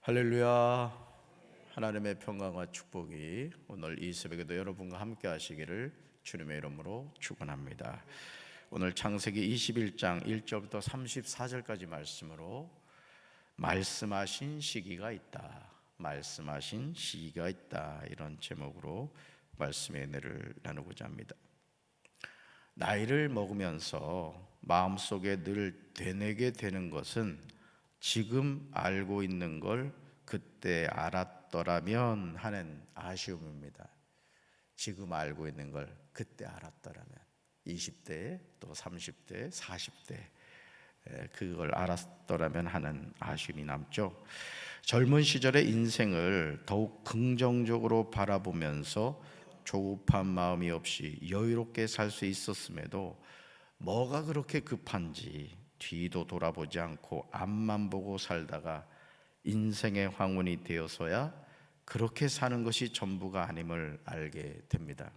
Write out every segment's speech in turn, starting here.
할렐루야. 하나님의 평강과 축복이 오늘 이 새벽에도 여러분과 함께 하시기를 주님의 이름으로 축원합니다. 오늘 창세기 21장 1절부터 34절까지 말씀으로 말씀하신 시기가 있다, 말씀하신 시기가 있다, 이런 제목으로 말씀의 은혜를 나누고자 합니다. 나이를 먹으면서 마음속에 늘 되뇌게 되는 것은 지금 알고 있는 걸 그때 알았더라면 하는 아쉬움입니다. 지금 알고 있는 걸 그때 알았더라면, 20대 또 30대 40대 그걸 알았더라면 하는 아쉬움이 남죠. 젊은 시절의 인생을 더욱 긍정적으로 바라보면서 조급한 마음이 없이 여유롭게 살 수 있었음에도 뭐가 그렇게 급한지 뒤도 돌아보지 않고 앞만 보고 살다가 인생의 황혼이 되어서야 그렇게 사는 것이 전부가 아님을 알게 됩니다.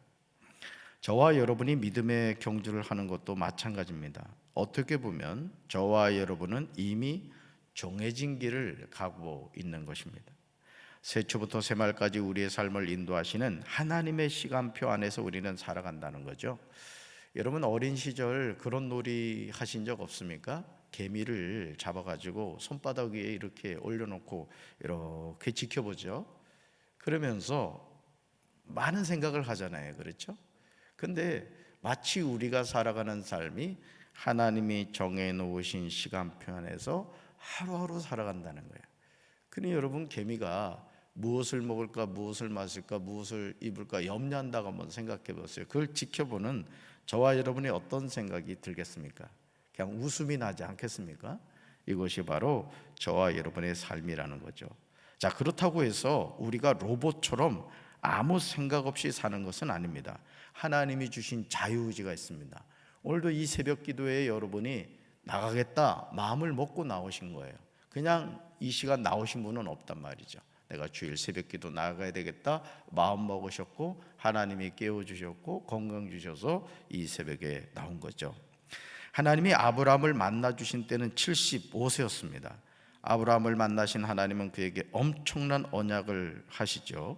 저와 여러분이 믿음의 경주를 하는 것도 마찬가지입니다. 어떻게 보면 저와 여러분은 이미 정해진 길을 가고 있는 것입니다. 새초부터 새말까지 우리의 삶을 인도하시는 하나님의 시간표 안에서 우리는 살아간다는 거죠. 여러분 어린 시절 그런 놀이 하신 적 없습니까? 개미를 잡아가지고 손바닥 위에 이렇게 올려놓고 이렇게 지켜보죠. 그러면서 많은 생각을 하잖아요, 그렇죠? 근데 마치 우리가 살아가는 삶이 하나님이 정해놓으신 시간표 안에서 하루하루 살아간다는 거예요. 그러니 여러분, 개미가 무엇을 먹을까, 무엇을 마실까, 무엇을 입을까 염려한다고 한번 생각해 보세요. 그걸 지켜보는 저와 여러분이 어떤 생각이 들겠습니까? 그냥 웃음이 나지 않겠습니까? 이것이 바로 저와 여러분의 삶이라는 거죠. 자, 그렇다고 해서 우리가 로봇처럼 아무 생각 없이 사는 것은 아닙니다. 하나님이 주신 자유의지가 있습니다. 오늘도 이 새벽 기도에 여러분이 나가겠다 마음을 먹고 나오신 거예요. 그냥 이 시간 나오신 분은 없단 말이죠. 내가 주일 새벽 기도 나가야 되겠다 마음 먹으셨고 하나님이 깨워주셨고 건강 주셔서 이 새벽에 나온 거죠. 하나님이 아브라함을 만나 주신 때는 75세였습니다. 아브라함을 만나신 하나님은 그에게 엄청난 언약을 하시죠.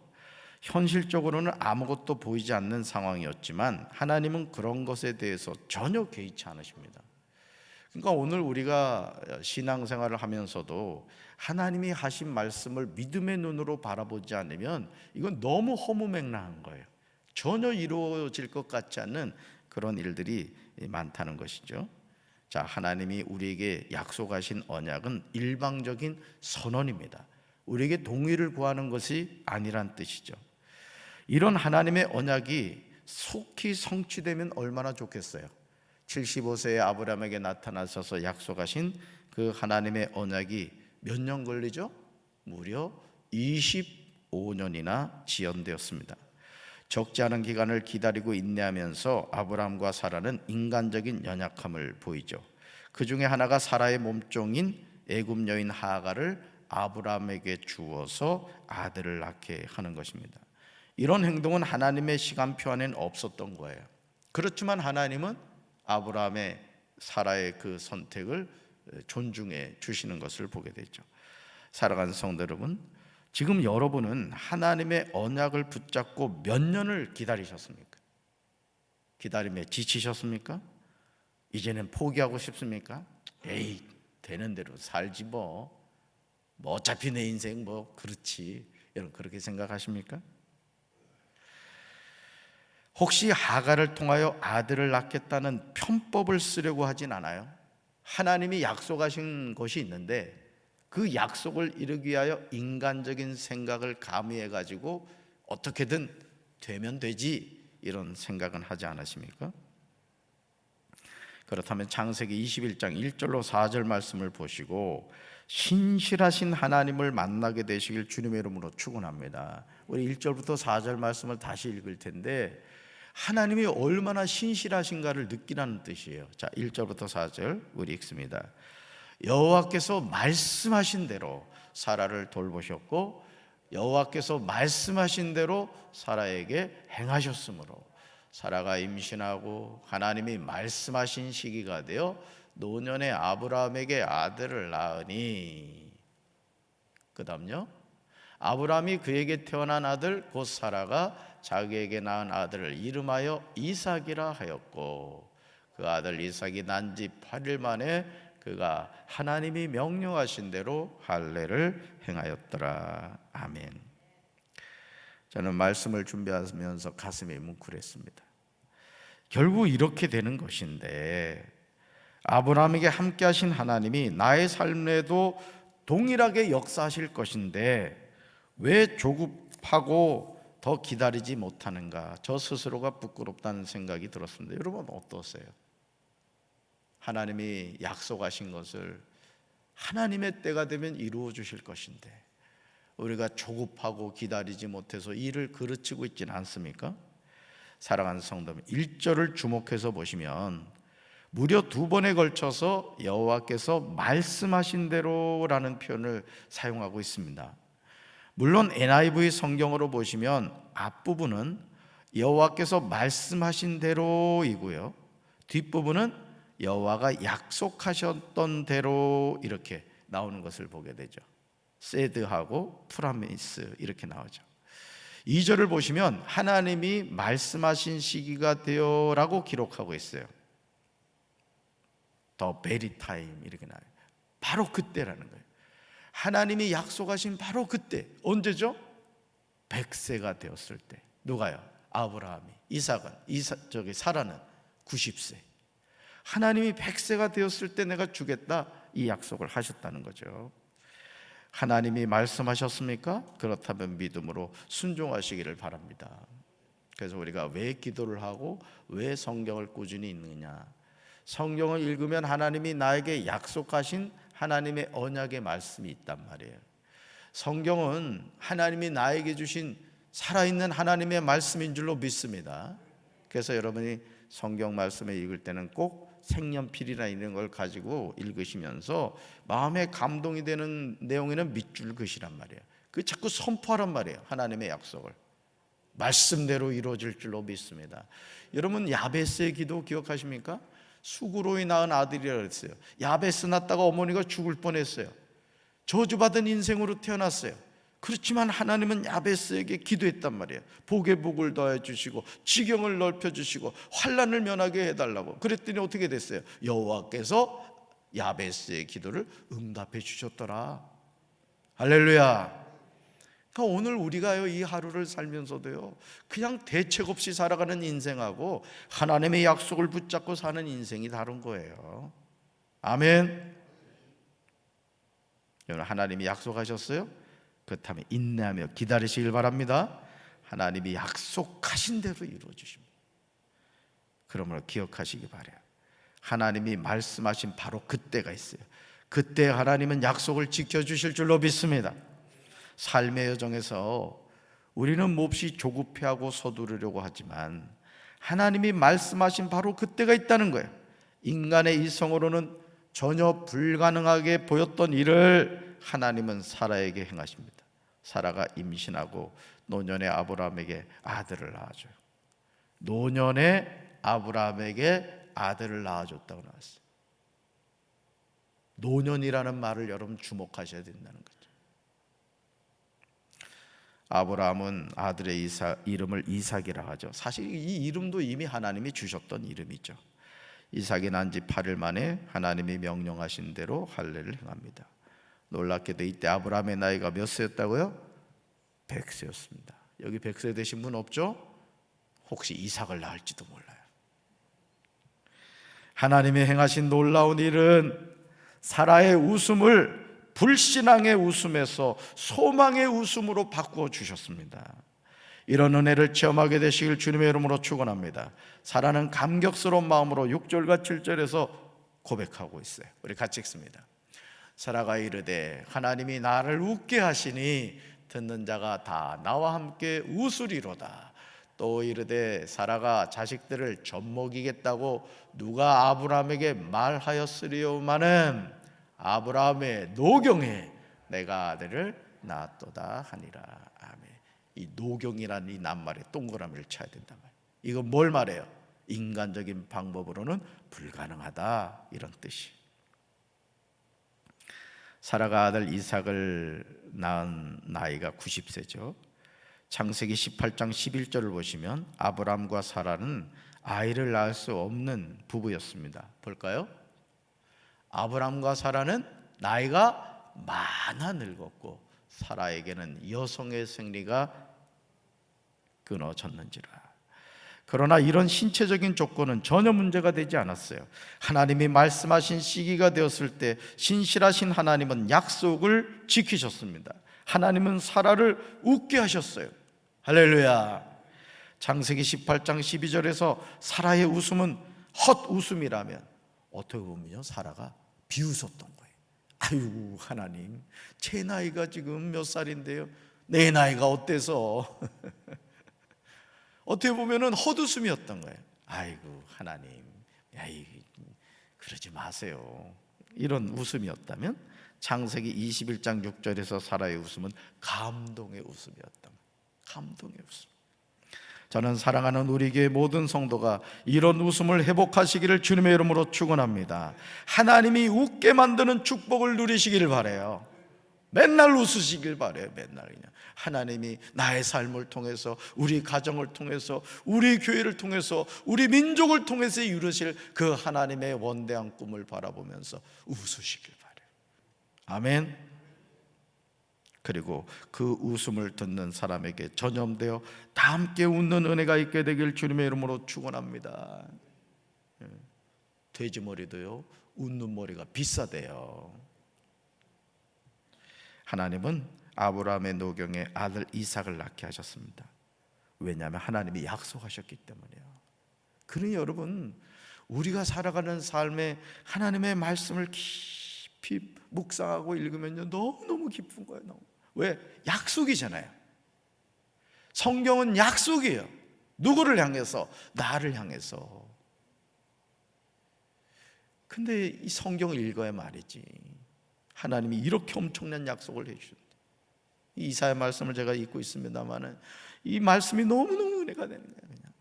현실적으로는 아무것도 보이지 않는 상황이었지만 하나님은 그런 것에 대해서 전혀 개의치 않으십니다. 그러니까 오늘 우리가 신앙생활을 하면서도 하나님이 하신 말씀을 믿음의 눈으로 바라보지 않으면 이건 너무 허무맹랑한 거예요. 전혀 이루어질 것 같지 않는 그런 일들이 많다는 것이죠. 자, 하나님이 우리에게 약속하신 언약은 일방적인 선언입니다. 우리에게 동의를 구하는 것이 아니란 뜻이죠. 이런 하나님의 언약이 속히 성취되면 얼마나 좋겠어요. 75세의 아브라함에게 나타나셔서 약속하신 그 하나님의 언약이 몇 년 걸리죠? 무려 25년이나 지연되었습니다. 적지 않은 기간을 기다리고 인내하면서 아브라함과 사라는 인간적인 연약함을 보이죠. 그 중에 하나가 사라의 몸종인 애굽 여인 하가를 아브라함에게 주어서 아들을 낳게 하는 것입니다. 이런 행동은 하나님의 시간표 안에는 없었던 거예요. 그렇지만 하나님은 아브라함의 사라의 그 선택을 존중해 주시는 것을 보게 되죠. 사랑하는 성도 여러분, 지금 여러분은 하나님의 언약을 붙잡고 몇 년을 기다리셨습니까? 기다림에 지치셨습니까? 이제는 포기하고 싶습니까? 에이, 되는 대로 살지 뭐 어차피 내 인생 뭐 그렇지, 여러분 그렇게 생각하십니까? 혹시 하가를 통하여 아들을 낳겠다는 편법을 쓰려고 하진 않아요? 하나님이 약속하신 것이 있는데 그 약속을 이루기 위하여 인간적인 생각을 가미해 가지고 어떻게든 되면 되지 이런 생각은 하지 않으십니까? 그렇다면 창세기 21장 1절로 4절 말씀을 보시고 신실하신 하나님을 만나게 되시길 주님의 이름으로 축원합니다. 우리 1절부터 4절 말씀을 다시 읽을 텐데 하나님이 얼마나 신실하신가를 느끼라는 뜻이에요. 자, 1절부터 4절 우리 읽습니다. 여호와께서 말씀하신 대로 사라를 돌보셨고 여호와께서 말씀하신 대로 사라에게 행하셨으므로 사라가 임신하고 하나님이 말씀하신 시기가 되어 노년의 아브라함에게 아들을 낳으니, 그 다음요, 아브라함이 그에게 태어난 아들 곧 사라가 자기에게 낳은 아들을 이름하여 이삭이라 하였고, 그 아들 이삭이 난 지 8일 만에 그가 하나님이 명령하신 대로 할례를 행하였더라. 아멘. 저는 말씀을 준비하면서 가슴이 뭉클했습니다. 결국 이렇게 되는 것인데, 아브라함에게 함께 하신 하나님이 나의 삶에도 동일하게 역사하실 것인데 왜 조급하고 더 기다리지 못하는가? 저 스스로가 부끄럽다는 생각이 들었습니다. 여러분 어떠세요? 하나님이 약속하신 것을 하나님의 때가 되면 이루어 주실 것인데 우리가 조급하고 기다리지 못해서 일을 그르치고 있지는 않습니까? 사랑하는 성도님, 1절을 주목해서 보시면 무려 2번에 걸쳐서 여호와께서 말씀하신 대로라는 표현을 사용하고 있습니다. 물론 NIV 성경으로 보시면 앞부분은 여호와께서 말씀하신 대로이고요, 뒷부분은 여호와가 약속하셨던 대로 이렇게 나오는 것을 보게 되죠. said하고 promise 이렇게 나오죠. 2절을 보시면 하나님이 말씀하신 시기가 되어라고 기록하고 있어요. The very time 이렇게 나와요. 바로 그때라는 거예요. 하나님이 약속하신 바로 그때. 언제죠? 100세가 되었을 때. 누가요? 아브라함이. 이삭은 사라는 90세. 하나님이 100세가 되었을 때 내가 주겠다, 이 약속을 하셨다는 거죠. 하나님이 말씀하셨습니까? 그렇다면 믿음으로 순종하시기를 바랍니다. 그래서 우리가 왜 기도를 하고 왜 성경을 꾸준히 읽느냐? 성경을 읽으면 하나님이 나에게 약속하신 하나님의 언약의 말씀이 있단 말이에요. 성경은 하나님이 나에게 주신 살아있는 하나님의 말씀인 줄로 믿습니다. 그래서 여러분이 성경 말씀을 읽을 때는 꼭 색연필이나 이런 걸 가지고 읽으시면서 마음에 감동이 되는 내용에는 밑줄 그시란 말이에요. 그 자꾸 선포하란 말이에요. 하나님의 약속을 말씀대로 이루어질 줄로 믿습니다. 여러분 야베스의 기도 기억하십니까? 수구로이 낳은 아들이라 그랬어요. 야베스 낳다가 어머니가 죽을 뻔했어요. 저주받은 인생으로 태어났어요. 그렇지만 하나님은 야베스에게 기도했단 말이에요. 복에 복을 더해 주시고 지경을 넓혀 주시고 환난을 면하게 해달라고. 그랬더니 어떻게 됐어요? 여호와께서 야베스의 기도를 응답해 주셨더라. 할렐루야. 그러니까 오늘 우리가요, 이 하루를 살면서도요, 그냥 대책 없이 살아가는 인생하고 하나님의 약속을 붙잡고 사는 인생이 다른 거예요. 아멘. 여러분, 하나님이 약속하셨어요? 그렇다면 인내하며 기다리시길 바랍니다. 하나님이 약속하신 대로 이루어 주십니다. 그러므로 기억하시기 바라요. 하나님이 말씀하신 바로 그때가 있어요. 그때 하나님은 약속을 지켜주실 줄로 믿습니다. 삶의 여정에서 우리는 몹시 조급해하고 서두르려고 하지만 하나님이 말씀하신 바로 그때가 있다는 거예요. 인간의 이성으로는 전혀 불가능하게 보였던 일을 하나님은 사라에게 행하십니다. 사라가 임신하고 노년의 아브라함에게 아들을 낳아줘요. 노년의 아브라함에게 아들을 낳아줬다고 나왔어요. 노년이라는 말을 여러분 주목하셔야 된다는 거죠. 아브라함은 아들의 이름을 이삭이라 하죠. 사실 이 이름도 이미 하나님이 주셨던 이름이죠. 이삭이 난 지 8일 만에 하나님이 명령하신 대로 할례를 행합니다. 놀랍게도 이때 아브라함의 나이가 몇 세였다고요? 100세였습니다. 여기 100세 되신 분 없죠? 혹시 이삭을 낳을지도 몰라요. 하나님이 행하신 놀라운 일은 사라의 웃음을 불신앙의 웃음에서 소망의 웃음으로 바꾸어 주셨습니다. 이런 은혜를 체험하게 되시길 주님의 이름으로 축원합니다. 사라는 감격스러운 마음으로 6절과 7절에서 고백하고 있어요. 우리 같이 읽습니다. 사라가 이르되 하나님이 나를 웃게 하시니 듣는 자가 다 나와 함께 웃으리로다. 또 이르되 사라가 자식들을 젖먹이겠다고 누가 아브라함에게 말하였으리오마는 아브라함의 노경에 내가 아들을 낳았도다 하니라. 아멘. 이 노경이라는 이 낱말에 동그라미를 쳐야 된단 말이에요. 이건 뭘 말해요? 인간적인 방법으로는 불가능하다, 이런 뜻이. 사라가 아들 이삭을 낳은 나이가 90세죠. 창세기 18장 11절을 보시면 아브람과 사라는 아이를 낳을 수 없는 부부였습니다. 볼까요? 아브람과 사라는 나이가 많아 늙었고 사라에게는 여성의 생리가 끊어졌는지라. 그러나 이런 신체적인 조건은 전혀 문제가 되지 않았어요. 하나님이 말씀하신 시기가 되었을 때 신실하신 하나님은 약속을 지키셨습니다. 하나님은 사라를 웃게 하셨어요. 할렐루야. 창세기 18장 12절에서 사라의 웃음은 헛웃음이라면 어떻게 보면요, 사라가 비웃었던 거예요. 아유, 하나님, 제 나이가 지금 몇 살인데요, 내 나이가 어때서 어떻게 보면은 헛웃음이었던 거예요. 아이고 하나님, 야이 그러지 마세요. 이런 웃음이었다면 창세기 21장 6절에서 사라의 웃음은 감동의 웃음이었다. 감동의 웃음. 저는 사랑하는 우리 교회 모든 성도가 이런 웃음을 회복하시기를 주님의 이름으로 축원합니다. 하나님이 웃게 만드는 축복을 누리시기를 바라요. 맨날 웃으시길 바라요. 맨날 그냥 하나님이 나의 삶을 통해서, 우리 가정을 통해서, 우리 교회를 통해서, 우리 민족을 통해서 이루실 그 하나님의 원대한 꿈을 바라보면서 웃으시길 바라요. 아멘. 그리고 그 웃음을 듣는 사람에게 전염되어 다 함께 웃는 은혜가 있게 되길 주님의 이름으로 축원합니다. 돼지 머리도요, 웃는 머리가 비싸대요. 하나님은 아브라함의 노경에 아들 이삭을 낳게 하셨습니다. 왜냐하면 하나님이 약속하셨기 때문이에요. 그러니 여러분, 우리가 살아가는 삶에 하나님의 말씀을 깊이 묵상하고 읽으면요, 너무너무 기쁜 거예요. 너무. 왜? 약속이잖아요. 성경은 약속이에요. 누구를 향해서? 나를 향해서. 근데 이 성경을 읽어야 말이지, 하나님이 이렇게 엄청난 약속을 해주셨는데, 이사야 말씀을 제가 읽고 있습니다만은 이 말씀이 너무너무 은혜가 되는 거예요. 그냥.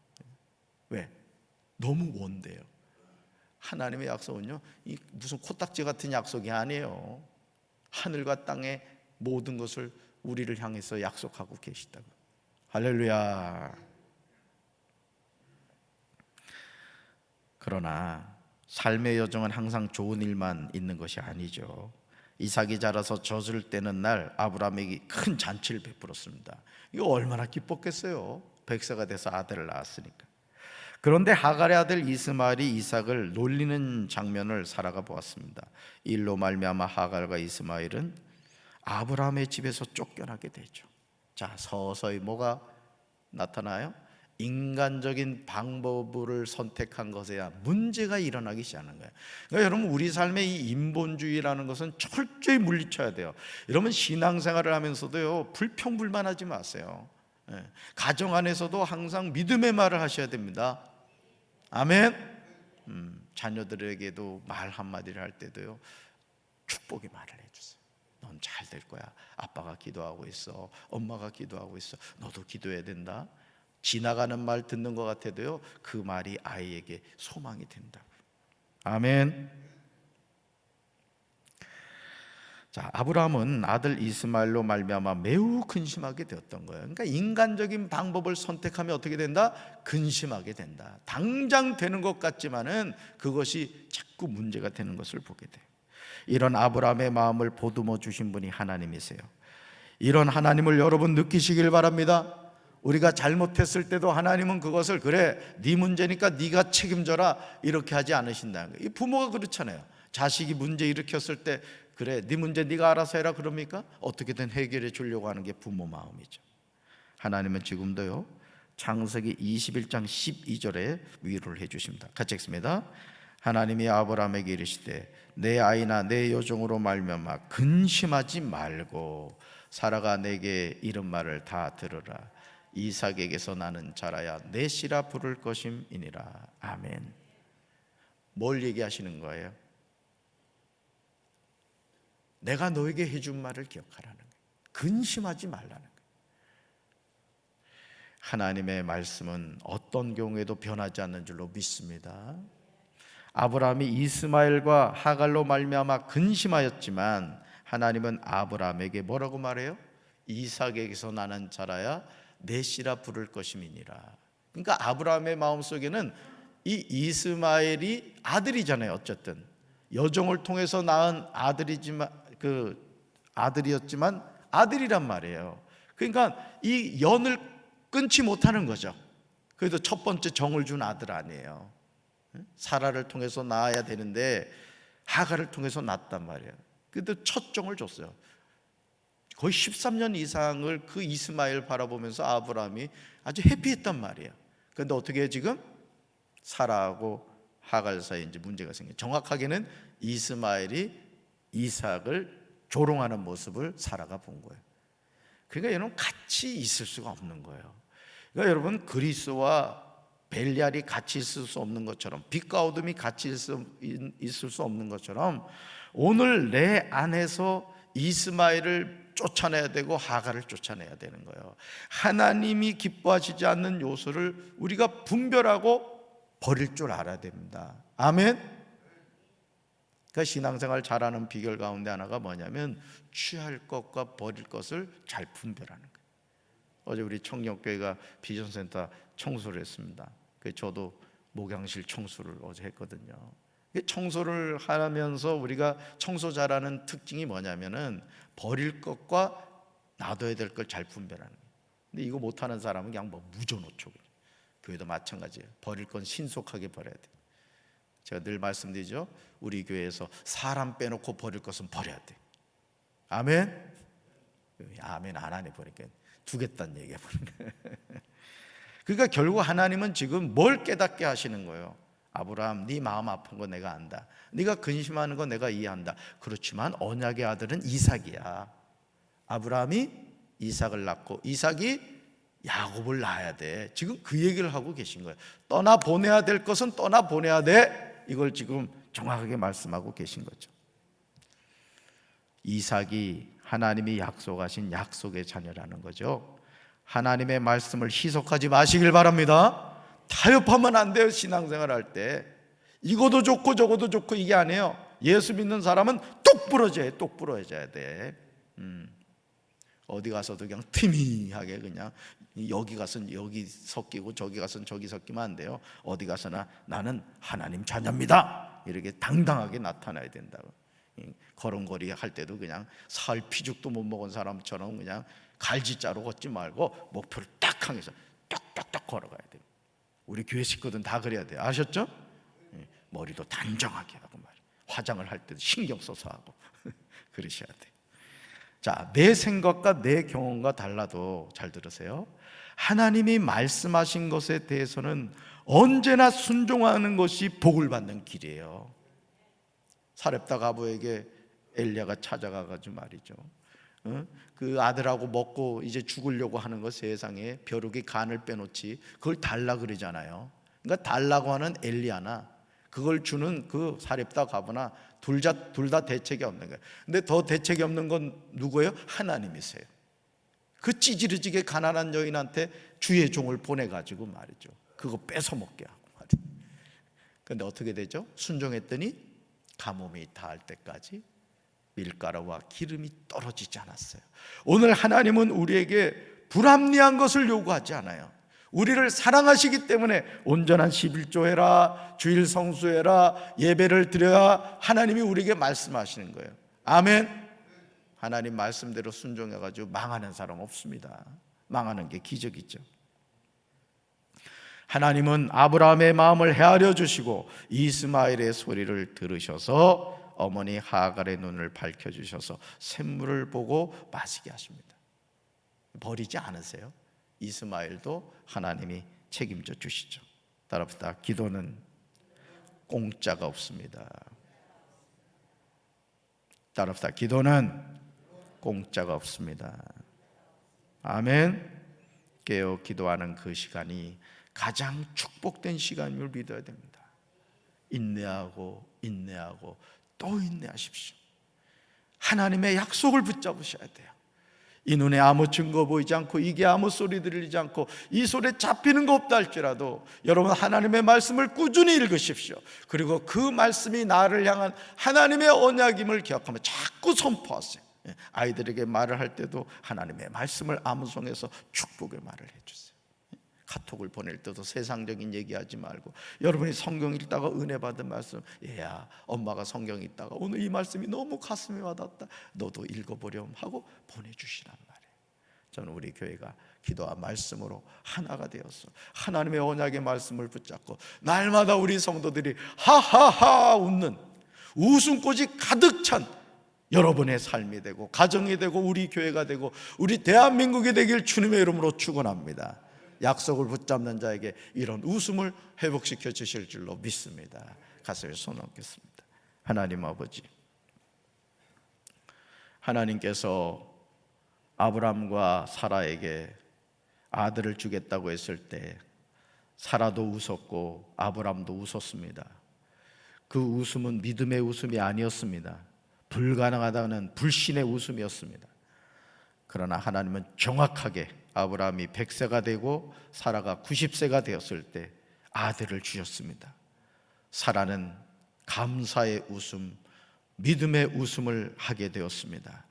왜? 너무 원대요. 하나님의 약속은요, 이 무슨 코딱지 같은 약속이 아니에요. 하늘과 땅의 모든 것을 우리를 향해서 약속하고 계시다고. 할렐루야. 그러나 삶의 여정은 항상 좋은 일만 있는 것이 아니죠. 이삭이 자라서 젖을 떼는 날 아브라함에게 큰 잔치를 베풀었습니다. 이거 얼마나 기뻤겠어요. 100세가 돼서 아들을 낳았으니까. 그런데 하갈의 아들 이스마엘이 이삭을 놀리는 장면을 사라가 보았습니다. 일로 말미암아 하갈과 이스마엘은 아브라함의 집에서 쫓겨나게 되죠. 자, 서서히 뭐가 나타나요? 인간적인 방법을 선택한 것에야 문제가 일어나기 시작하는 거예요. 그러니까 여러분, 우리 삶의 이 인본주의라는 것은 철저히 물리쳐야 돼요. 여러분, 신앙생활을 하면서도요, 불평불만하지 마세요. 가정 안에서도 항상 믿음의 말을 하셔야 됩니다. 아멘. 자녀들에게도 말 한마디를 할 때도요, 축복의 말을 해주세요. 넌 잘 될 거야. 아빠가 기도하고 있어. 엄마가 기도하고 있어. 너도 기도해야 된다. 지나가는 말 듣는 것 같아도요, 그 말이 아이에게 소망이 된다고. 아멘. 자, 아브라함은 아들 이스마엘로 말미암아 매우 근심하게 되었던 거예요. 그러니까 인간적인 방법을 선택하면 어떻게 된다? 근심하게 된다. 당장 되는 것 같지만은 그것이 자꾸 문제가 되는 것을 보게 돼요. 이런 아브라함의 마음을 보듬어 주신 분이 하나님이세요. 이런 하나님을 여러분 느끼시길 바랍니다. 우리가 잘못했을 때도 하나님은 그것을, 그래, 네 문제니까 네가 책임져라, 이렇게 하지 않으신다는 거예요. 이 부모가 그렇잖아요. 자식이 문제 일으켰을 때, 그래, 네 문제 네가 알아서 해라 그럽니까? 어떻게든 해결해 주려고 하는 게 부모 마음이죠. 하나님은 지금도요, 창세기 21장 12절에 위로를 해주십니다. 같이 읽습니다. 하나님이 아브라함에게 이르시되 내 아이나 내 여종으로 말미암아 근심하지 말고 사라가 내게 이른 말을 다 들으라. 이삭에게서 나는 자라야 내 씨라 부를 것임이니라. 아멘. 뭘 얘기하시는 거예요? 내가 너에게 해준 말을 기억하라는 거예요. 근심하지 말라는 거예요. 하나님의 말씀은 어떤 경우에도 변하지 않는 줄로 믿습니다. 아브라함이 이스마엘과 하갈로 말미암아 근심하였지만 하나님은 아브라함에게 뭐라고 말해요? 이삭에게서 나는 자라야 내 씨라 부를 것임이니라. 그러니까 아브라함의 마음속에는 이 이스마엘이 아들이잖아요. 어쨌든 여종을 통해서 낳은 아들이지만 아들이었지만 아들이란 말이에요. 그러니까 이 연을 끊지 못하는 거죠. 그래도 첫 번째 정을 준 아들 아니에요. 사라를 통해서 낳아야 되는데 하갈을 통해서 낳았단 말이에요. 그래도 첫 정을 줬어요. 거의 13년 이상을 그 이스마엘 바라보면서 아브라함이 아주 해피했단 말이에요. 그런데 어떻게 해요? 지금 사라하고 하갈 사이에 이제 문제가 생겨요. 정확하게는 이스마엘이 이삭을 조롱하는 모습을 사라가 본 거예요. 그러니까 여러분 같이 있을 수가 없는 거예요. 그러니까 여러분 그리스와 벨리알이 같이 있을 수 없는 것처럼, 빛과 어둠이 같이 있을 수 없는 것처럼 오늘 내 안에서 이스마엘을 쫓아내야 되고 하갈을 쫓아내야 되는 거예요. 하나님이 기뻐하시지 않는 요소를 우리가 분별하고 버릴 줄 알아야 됩니다. 아멘. 그러니까 신앙생활 잘하는 비결 가운데 하나가 뭐냐면 취할 것과 버릴 것을 잘 분별하는 거예요. 어제 우리 청년교회가 비전센터 청소를 했습니다. 저도 목양실 청소를 어제 했거든요. 청소를 하면서 우리가 청소 잘하는 특징이 뭐냐면은 버릴 것과 놔둬야 될 걸 잘 분별하는 거예요. 근데 이거 못하는 사람은 그냥 뭐 무조노초. 교회도 마찬가지예요. 버릴 건 신속하게 버려야 돼요. 제가 늘 말씀드리죠. 우리 교회에서 사람 빼놓고 버릴 것은 버려야 돼. 아멘. 아멘 안 하네 보니까 두겠다는 얘기야. 그러니까 결국 하나님은 지금 뭘 깨닫게 하시는 거예요? 아브라함, 네 마음 아픈 거 내가 안다. 네가 근심하는 거 내가 이해한다. 그렇지만 언약의 아들은 이삭이야. 아브라함이 이삭을 낳고 이삭이 야곱을 낳아야 돼. 지금 그 얘기를 하고 계신 거예요. 떠나 보내야 될 것은 떠나 보내야 돼. 이걸 지금 정확하게 말씀하고 계신 거죠. 이삭이 하나님이 약속하신 약속의 자녀라는 거죠. 하나님의 말씀을 희석하지 마시길 바랍니다. 타협하면 안 돼요. 신앙생활 할 때 이것도 좋고 저것도 좋고 이게 아니에요. 예수 믿는 사람은 똑 부러져야 돼. 어디 가서도 그냥 틈이하게 그냥 여기 가서는 여기 섞이고 저기 가서는 저기 섞이면 안 돼요. 어디 가서나 나는 하나님 자녀입니다. 이렇게 당당하게 나타나야 된다고. 걸음걸이 할 때도 그냥 살 피죽도 못 먹은 사람처럼 그냥 갈지자로 걷지 말고 목표를 딱 향해서 딱딱딱 걸어가야 돼요. 우리 교회 식구들은 다 그래야 돼요. 아셨죠? 머리도 단정하게 하고 말이에요. 화장을 할 때도 신경 써서 하고 그러셔야 돼요. 자, 내 생각과 내 경험과 달라도 잘 들으세요. 하나님이 말씀하신 것에 대해서는 언제나 순종하는 것이 복을 받는 길이에요. 사렙다 가부에게 엘리야가 찾아가가지고 말이죠. 그 아들하고 먹고 이제 죽으려고 하는 거 세상에 벼룩이 간을 빼놓지 그걸 달라 그러잖아요. 그러니까 달라고 하는 엘리야나 그걸 주는 그 사렙다 가부나 둘 다 대책이 없는 거예요. 근데 더 대책이 없는 건 누구예요? 하나님이세요. 그 찌질해지게 가난한 여인한테 주의 종을 보내가지고 말이죠. 그거 뺏어 먹게 하고 말이죠. 근데 어떻게 되죠? 순종했더니 가뭄이 닿을 때까지 밀가루와 기름이 떨어지지 않았어요. 오늘 하나님은 우리에게 불합리한 것을 요구하지 않아요. 우리를 사랑하시기 때문에 온전한 11조 해라, 주일 성수해라, 예배를 드려야 하나님이 우리에게 말씀하시는 거예요. 아멘. 하나님 말씀대로 순종해가지고 망하는 사람 없습니다. 망하는 게 기적이죠. 하나님은 아브라함의 마음을 헤아려 주시고 이스마엘의 소리를 들으셔서 어머니 하갈의 눈을 밝혀주셔서 샘물을 보고 마시게 하십니다. 버리지 않으세요. 이스마엘도 하나님이 책임져 주시죠. 따라붙다 기도는 공짜가 없습니다. 따라붙다 기도는 공짜가 없습니다. 아멘. 깨어 기도하는 그 시간이 가장 축복된 시간임을 믿어야 됩니다. 인내하고 또 인내하십시오. 하나님의 약속을 붙잡으셔야 돼요. 이 눈에 아무 증거 보이지 않고 이게 아무 소리 들리지 않고 이 소리에 잡히는 거 없다 할지라도 여러분 하나님의 말씀을 꾸준히 읽으십시오. 그리고 그 말씀이 나를 향한 하나님의 언약임을 기억하며 자꾸 선포하세요. 아이들에게 말을 할 때도 하나님의 말씀을 암송해서 축복의 말을 해주세요. 카톡을 보낼 때도 세상적인 얘기하지 말고 여러분이 성경 읽다가 은혜 받은 말씀, 얘야 엄마가 성경 읽다가 오늘 이 말씀이 너무 가슴에 와닿았다, 너도 읽어보렴 하고 보내주시란 말이에요. 저는 우리 교회가 기도와 말씀으로 하나가 되어서 하나님의 언약의 말씀을 붙잡고 날마다 우리 성도들이 하하하 웃는 웃음꽃이 가득 찬 여러분의 삶이 되고 가정이 되고 우리 교회가 되고 우리 대한민국이 되길 주님의 이름으로 축원합니다. 약속을 붙잡는 자에게 이런 웃음을 회복시켜 주실 줄로 믿습니다. 가슴에 손 얹겠습니다. 하나님 아버지, 하나님께서 아브람과 사라에게 아들을 주겠다고 했을 때 사라도 웃었고 아브람도 웃었습니다. 그 웃음은 믿음의 웃음이 아니었습니다. 불가능하다는 불신의 웃음이었습니다. 그러나 하나님은 정확하게 아브라함이 100세가 되고 사라가 90세가 되었을 때 아들을 주셨습니다. 사라는 감사의 웃음, 믿음의 웃음을 하게 되었습니다.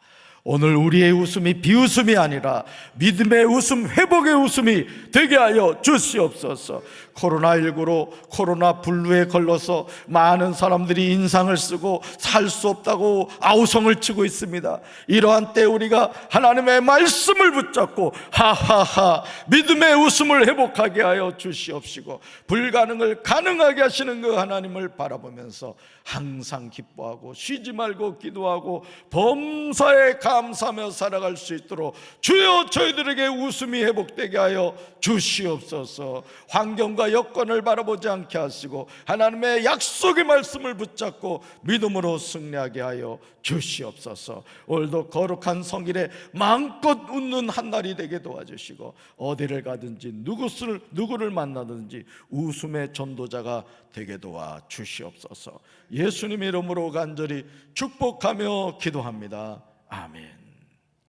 오늘 우리의 웃음이 비웃음이 아니라 믿음의 웃음, 회복의 웃음이 되게 하여 주시옵소서. 코로나19로 코로나 블루에 걸려서 많은 사람들이 인상을 쓰고 살 수 없다고 아우성을 치고 있습니다. 이러한 때 우리가 하나님의 말씀을 붙잡고 하하하 믿음의 웃음을 회복하게 하여 주시옵시고 불가능을 가능하게 하시는 그 하나님을 바라보면서 항상 기뻐하고 쉬지 말고 기도하고 범사에 감사하며 살아갈 수 있도록 주여 저희들에게 웃음이 회복되게 하여 주시옵소서. 환경과 여건을 바라보지 않게 하시고 하나님의 약속의 말씀을 붙잡고 믿음으로 승리하게 하여 주시옵소서. 오늘도 거룩한 성일에 마음껏 웃는 한 날이 되게 도와주시고 어디를 가든지 누구를 만나든지 웃음의 전도자가 되게 도와 주시옵소서. 예수님 이름으로 간절히 축복하며 기도합니다. 아멘.